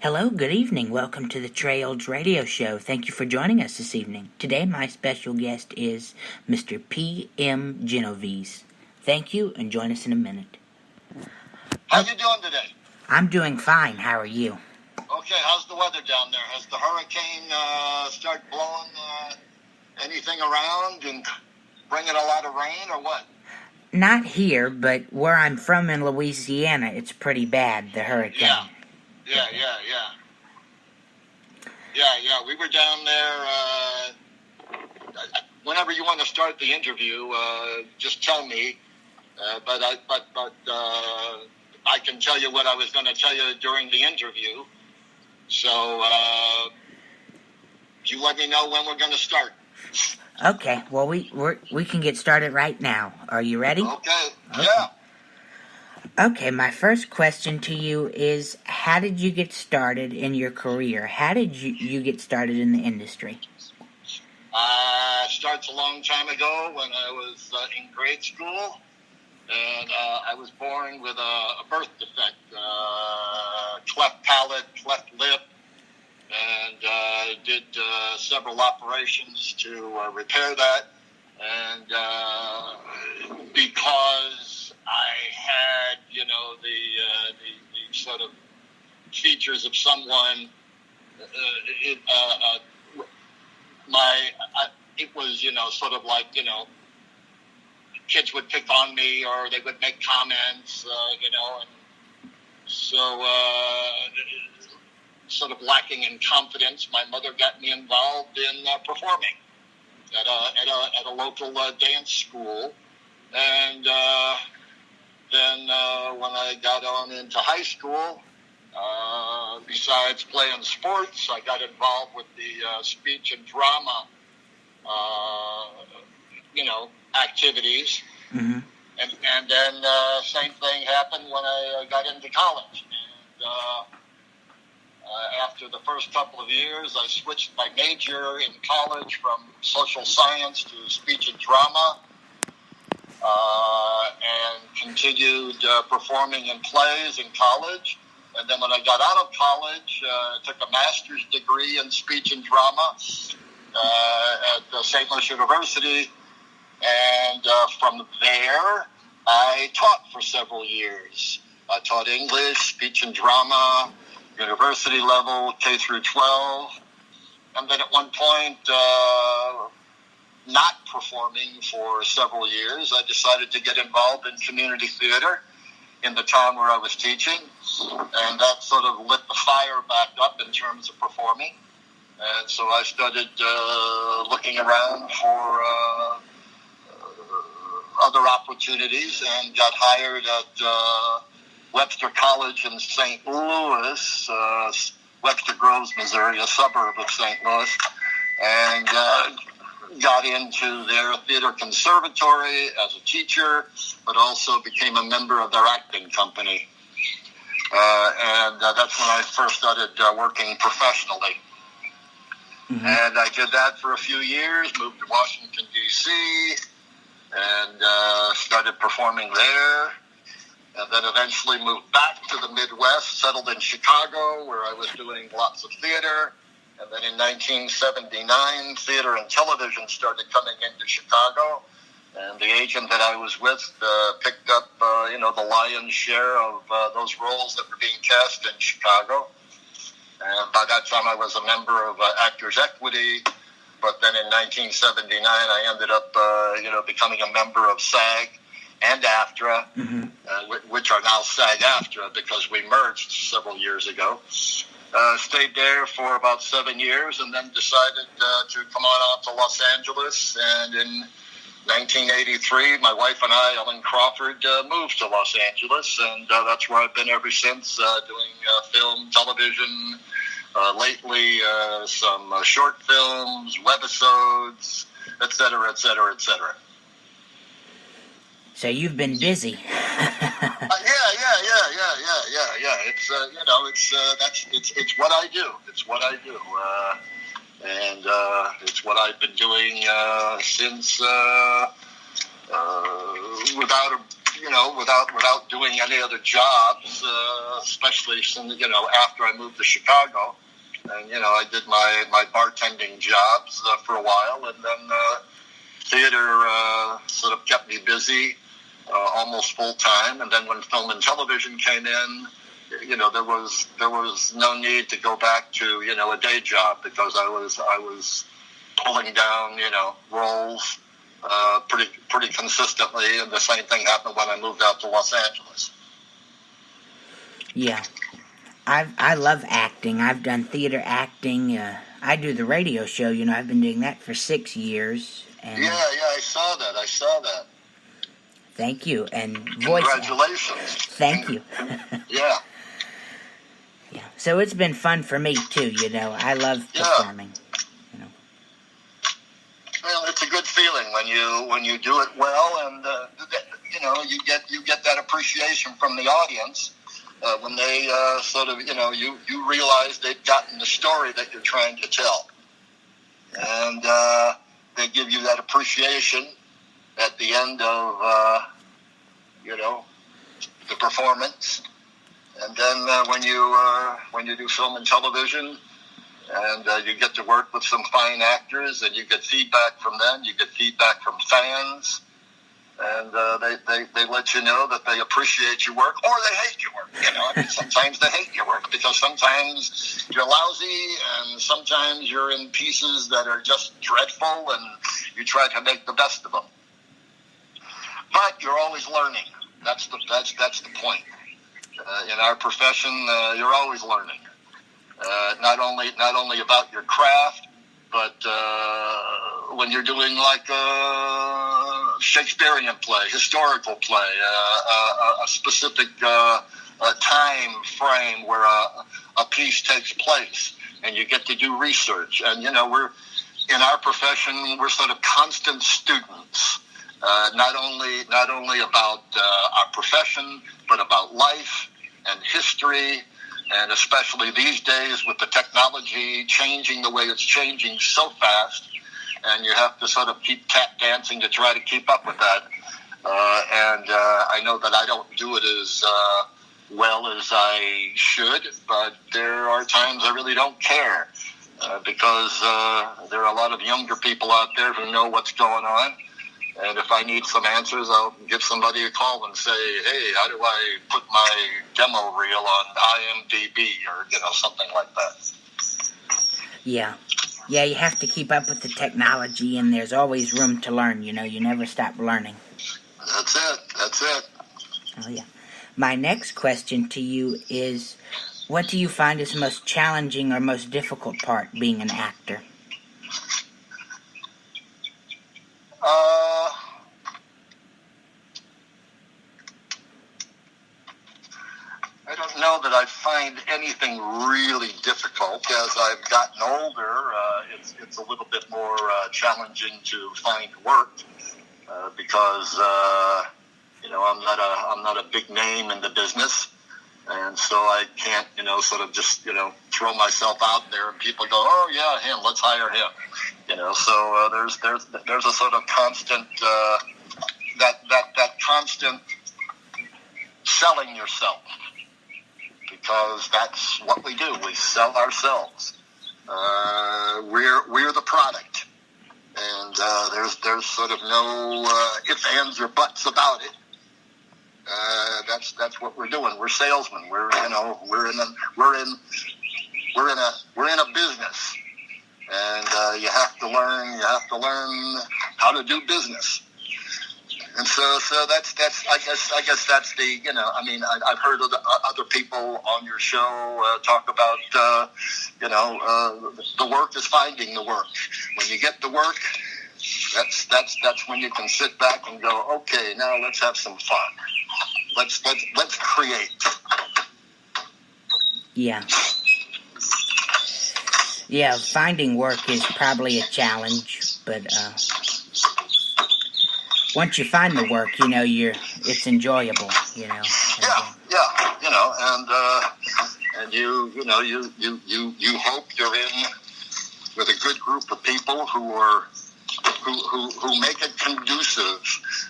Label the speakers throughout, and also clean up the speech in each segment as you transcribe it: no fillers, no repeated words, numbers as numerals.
Speaker 1: Hello, good evening. Welcome to the Trails Radio Show. Thank you for joining us this evening. Today, my special guest is Mr. P.M. Genovese. Thank you, and join us in a minute.
Speaker 2: How you doing today?
Speaker 1: I'm doing fine. How are you?
Speaker 2: Okay, how's the weather down there? Has the hurricane start blowing anything around and bringing a lot of rain or what?
Speaker 1: Not here, but where I'm from in Louisiana, it's pretty bad, the hurricane.
Speaker 2: Yeah. We were down there. Whenever you want to start the interview, just tell me. But I can tell you what I was going to tell you during the interview. So you let me know when we're going to start.
Speaker 1: Okay. Well, we can get started right now. Are you ready?
Speaker 2: Okay. Yeah.
Speaker 1: Okay, my first question to you is, how did you get started in your career? How did you get started in the industry?
Speaker 2: Starts a long time ago when I was in grade school, and I was born with a birth defect, cleft palate, cleft lip, and did several operations to repair that, and because I had, the sort of features of someone. It was, sort of like, kids would pick on me or they would make comments, and so sort of lacking in confidence. My mother got me involved in performing at a local dance school. And then when I got on into high school, besides playing sports, I got involved with the speech and drama, activities.
Speaker 1: Mm-hmm.
Speaker 2: And then same thing happened when I got into college. And after the first couple of years, I switched my major in college from social science to speech and drama. And continued performing in plays in college. And then when I got out of college, took a master's degree in speech and drama at St. Louis University. And from there, I taught for several years. I taught English, speech and drama, university level, K through 12. And then at one point, not performing for several years, I decided to get involved in community theater in the town where I was teaching, and that sort of lit the fire back up in terms of performing. And so I started looking around for other opportunities and got hired at Webster College in St. Louis, Webster Groves, Missouri, a suburb of St. Louis, and got into their theater conservatory as a teacher, but also became a member of their acting company. And that's when I first started working professionally. Mm-hmm. And I did that for a few years, moved to Washington, D.C., and started performing there. And then eventually moved back to the Midwest, settled in Chicago, where I was doing lots of theater. And then in 1979, theater and television started coming into Chicago. And the agent that I was with picked up, the lion's share of those roles that were being cast in Chicago. And by that time, I was a member of Actors Equity. But then in 1979, I ended up, becoming a member of SAG and AFTRA, mm-hmm. Which are now SAG-AFTRA because we merged several years ago. Stayed there for about 7 years and then decided to come on out to Los Angeles. And in 1983, my wife and I, Ellen Crawford, moved to Los Angeles. And that's where I've been ever since, doing film, television, lately some short films, webisodes, et cetera, et cetera, et cetera.
Speaker 1: So you've been busy.
Speaker 2: Yeah. It's what I do. It's what I do, and it's what I've been doing since, without a without doing any other jobs, especially since, after I moved to Chicago. And, I did my bartending jobs for a while, and then theater sort of kept me busy almost full time. And then when film and television came in, there was no need to go back to, a day job, because I was pulling down, roles pretty consistently, and the same thing happened when I moved out to Los Angeles.
Speaker 1: Yeah. I love acting. I've done theater acting. I do the radio show. I've been doing that for 6 years. And
Speaker 2: yeah, I saw that.
Speaker 1: Thank you. And voice.
Speaker 2: Congratulations.
Speaker 1: Thank you.
Speaker 2: Yeah.
Speaker 1: Yeah. So it's been fun for me too. I love performing.
Speaker 2: Well, it's a good feeling when you do it well, and you get that appreciation from the audience. When they sort of, you realize they've gotten the story that you're trying to tell. And they give you that appreciation at the end of, the performance. And then when you do film and television, and you get to work with some fine actors, and you get feedback from them, you get feedback from fans, and they let you know that they appreciate your work, or they hate your work. Sometimes they hate your work, because sometimes you're lousy, and sometimes you're in pieces that are just dreadful, and you try to make the best of them. But you're always learning. That's the point. In our profession, you're always learning. Not only about your craft, but when you're doing like a Shakespearean play, historical play, a specific time frame where a piece takes place, and you get to do research. And we're in our profession, we're sort of constant students, not only about our profession, but about life and history. And especially these days, with the technology changing the way it's changing so fast, and you have to sort of keep tap dancing to try to keep up with that. And I know that I don't do it as well as I should, but there are times I really don't care, because there are a lot of younger people out there who know what's going on. And if I need some answers, I'll give somebody a call and say, hey, how do I put my demo reel on IMDb, or, something like that.
Speaker 1: Yeah. Yeah, you have to keep up with the technology, and there's always room to learn, you never stop learning.
Speaker 2: That's it.
Speaker 1: Oh, yeah. My next question to you is, what do you find is the most challenging or most difficult part being an actor?
Speaker 2: I don't know that I find anything really difficult. As I've gotten older, it's a little bit more challenging to find work, because I'm not a big name in the business, and so I can't sort of just throw myself out there and people go, oh yeah, him, let's hire him. So there's a sort of constant that constant selling yourself, because that's what we do. We sell ourselves. We're the product, and there's sort of no ifs, ands, or buts about it. That's what we're doing. We're salesmen. We're in a business, and you have to learn how to do business. And so that's I guess that's the I've heard other people on your show talk about the work is finding the work. When you get the work, that's when you can sit back and go, okay, now let's have some fun. Let's create.
Speaker 1: Yeah. Yeah, finding work is probably a challenge, but once you find the work, it's enjoyable,
Speaker 2: Yeah, and you hope you're in with a good group of people who who make it conducive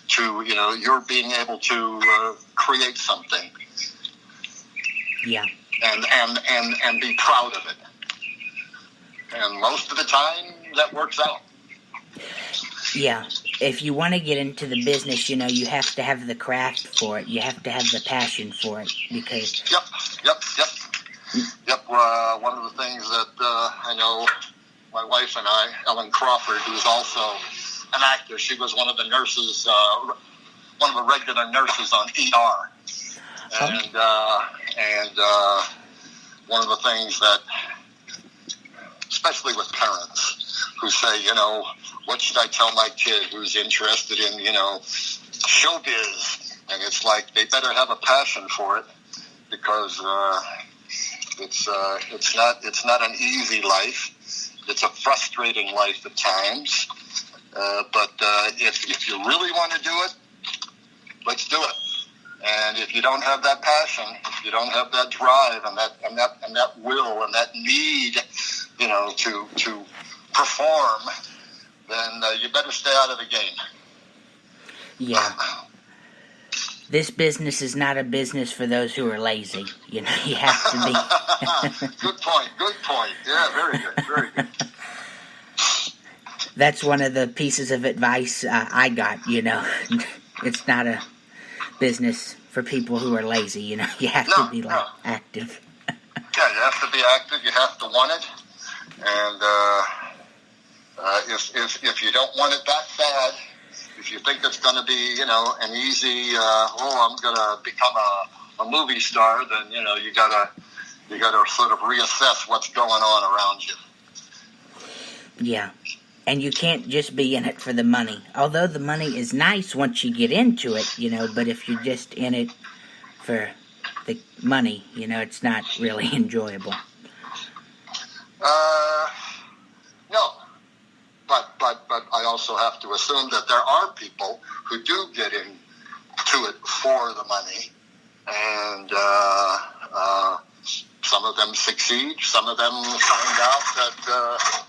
Speaker 2: to, you're being able to create something.
Speaker 1: Yeah.
Speaker 2: And be proud of it. And most of the time, that works out.
Speaker 1: Yeah. If you want to get into the business, you have to have the craft for it. You have to have the passion for it, because...
Speaker 2: Yep. One of the things that I know my wife and I, Ellen Crawford, who's also an actor, she was one of the nurses, one of the regular nurses on ER. And one of the things that, especially with parents who say, what should I tell my kid who's interested in, showbiz? And it's like, they better have a passion for it, because it's not an easy life. It's a frustrating life at times. But if you really want to do it, let's do it. And if you don't have that passion, if you don't have that drive and that will and that need, to perform, then you better stay out of the game.
Speaker 1: Yeah. This business is not a business for those who are lazy. You have to be.
Speaker 2: Good point. Yeah, very good.
Speaker 1: That's one of the pieces of advice I got. It's not a business for people who are lazy. You have to be active.
Speaker 2: Yeah, you have to be active. You have to want it, and if you don't want it that bad, if you think it's going to be an easy, I'm going to become a movie star, then you gotta sort of reassess what's going on around you.
Speaker 1: Yeah. And you can't just be in it for the money. Although the money is nice once you get into it, but if you're just in it for the money, it's not really enjoyable.
Speaker 2: No. But I also have to assume that there are people who do get into it for the money. And some of them succeed. Some of them find out that...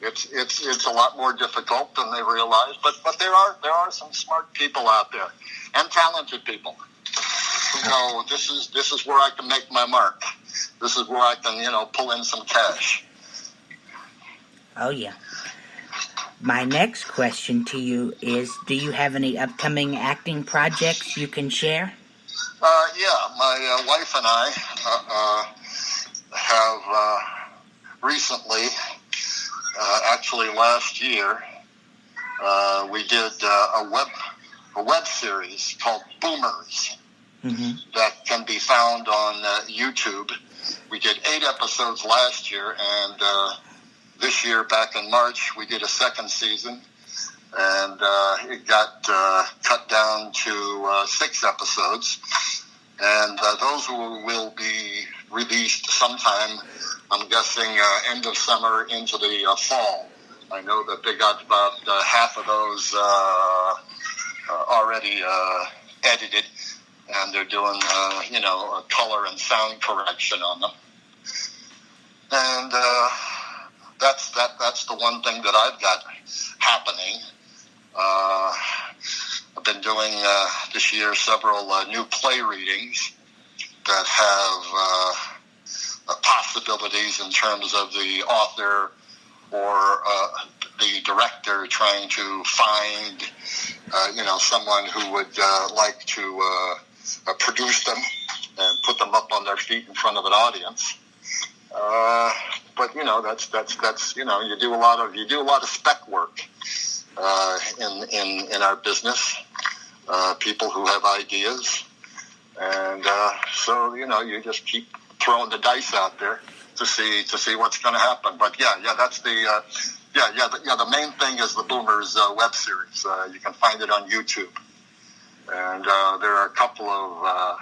Speaker 2: It's a lot more difficult than they realize, but there are some smart people out there and talented people who know this is where I can make my mark. This is where I can pull in some cash.
Speaker 3: Oh yeah. My next question to you is: do you have any upcoming acting projects you can share?
Speaker 2: Yeah, my wife and I have recently. Actually, last year, we did a web series called Boomers that can be found on YouTube. We did 8 episodes last year, and this year, back in March, we did a second season, and it got cut down to 6 episodes, and those will be released sometime, I'm guessing, end of summer into the fall. I know that they got about half of those already edited, and they're doing, a color and sound correction on them. And that's the one thing that I've got happening. I've been doing this year several new play readings that have possibilities in terms of the author or the director trying to find, someone who would like to produce them and put them up on their feet in front of an audience. But that's you do a lot of spec work in our business. People who have ideas, and so you just keep throwing the dice out there to see what's going to happen. But that's the main thing is the Boomers web series. You can find it on YouTube, and there are a couple of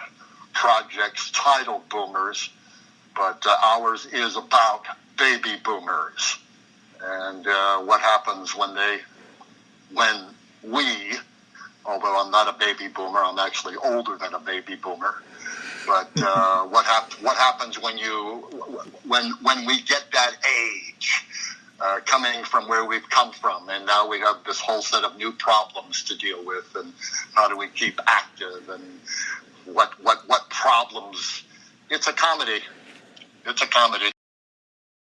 Speaker 2: projects titled Boomers, but ours is about baby boomers and what happens when we, although I'm not a baby boomer, I'm actually older than a baby boomer. But what happens when we get that age? coming from where we've come from, and now we have this whole set of new problems to deal with, and how do we keep active, and what problems. It's a comedy. It's a comedy.